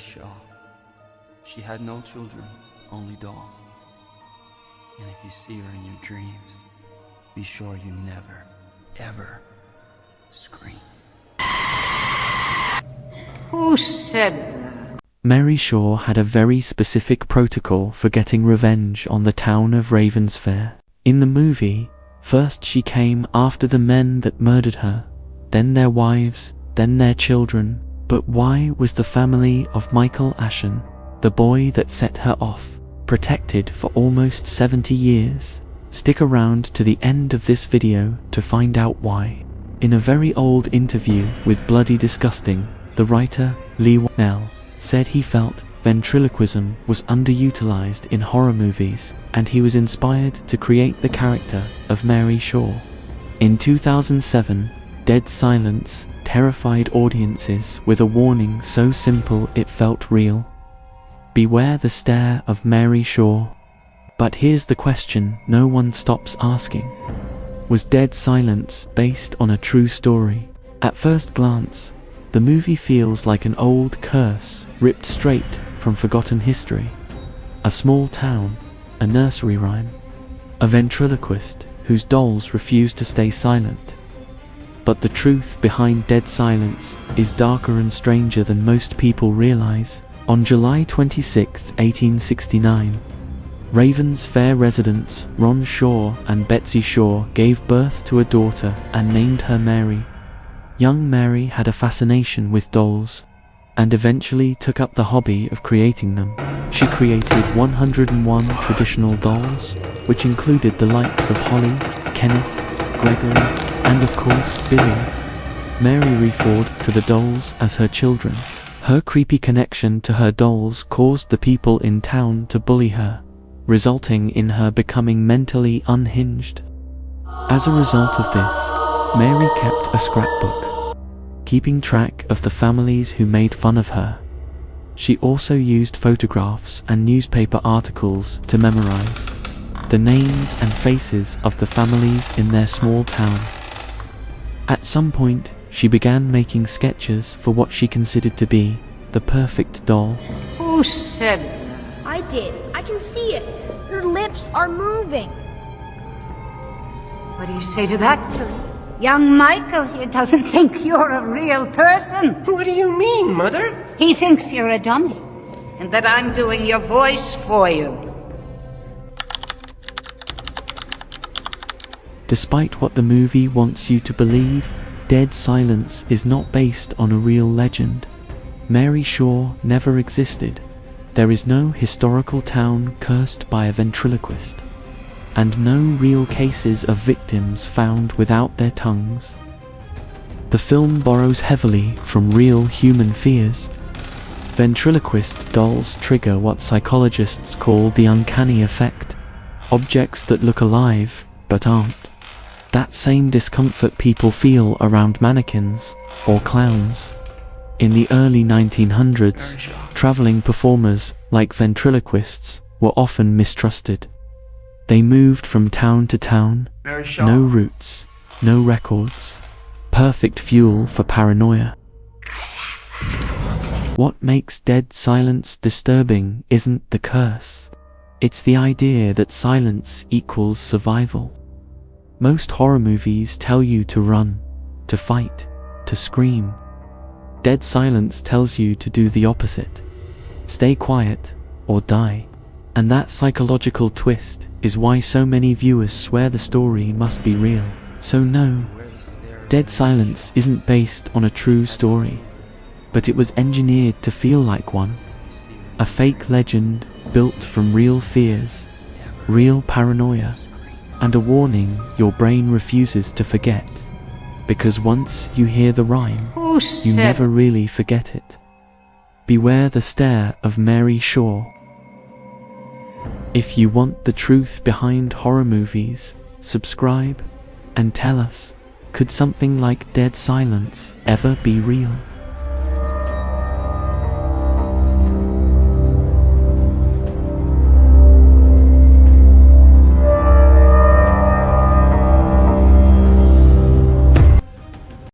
Shaw. She had no children, only dolls. And if you see her in your dreams, be sure you never, ever scream. Who said that? Mary Shaw had a very specific protocol for getting revenge on the town of Ravensfair. In the movie, first she came after the men that murdered her, then their wives, then their children. But why was the family of Michael Ashen, the boy that set her off, protected for almost 70 years? Stick around to the end of this video to find out why. In a very old interview with Bloody Disgusting, the writer Lee Whannell said he felt ventriloquism was underutilized in horror movies, and he was inspired to create the character of Mary Shaw. In 2007, Dead Silence terrified audiences with a warning so simple it felt real. Beware the stare of Mary Shaw. But here's the question no one stops asking. Was Dead Silence based on a true story? At first glance, the movie feels like an old curse ripped straight from forgotten history. A small town, a nursery rhyme, a ventriloquist whose dolls refuse to stay silent. But the truth behind Dead Silence is darker and stranger than most people realize. On July 26, 1869, Ravensfair residents Ron Shaw and Betsy Shaw gave birth to a daughter and named her Mary. Young Mary had a fascination with dolls, and eventually took up the hobby of creating them. She created 101 traditional dolls, which included the likes of Holly, Kenneth, Gregory, and of course Billy. Mary referred to the dolls as her children. Her creepy connection to her dolls caused the people in town to bully her, resulting in her becoming mentally unhinged. As a result of this, Mary kept a scrapbook, keeping track of the families who made fun of her. She also used photographs and newspaper articles to memorize the names and faces of the families in their small town. At some point, she began making sketches for what she considered to be the perfect doll. Who said that? I did. I can see it. Her lips are moving. What do you say to that? Young Michael here doesn't think you're a real person. What do you mean, Mother? He thinks you're a dummy, and that I'm doing your voice for you. Despite what the movie wants you to believe, Dead Silence is not based on a real legend. Mary Shaw never existed. There is no historical town cursed by a ventriloquist, and no real cases of victims found without their tongues. The film borrows heavily from real human fears. Ventriloquist dolls trigger what psychologists call the uncanny effect, objects that look alive but aren't. That same discomfort people feel around mannequins or clowns. In the early 1900s, traveling performers like ventriloquists were often mistrusted. They moved from town to town, no roots, no records, perfect fuel for paranoia. What makes Dead Silence disturbing isn't the curse. It's the idea that silence equals survival. Most horror movies tell you to run, to fight, to scream. Dead Silence tells you to do the opposite. Stay quiet or die. And that psychological twist is why so many viewers swear the story must be real. So no, Dead Silence isn't based on a true story, but it was engineered to feel like one. A fake legend built from real fears, real paranoia, and a warning your brain refuses to forget. Because once you hear the rhyme, you never really forget it. Beware the stare of Mary Shaw. If you want the truth behind horror movies, subscribe and tell us, could something like Dead Silence ever be real?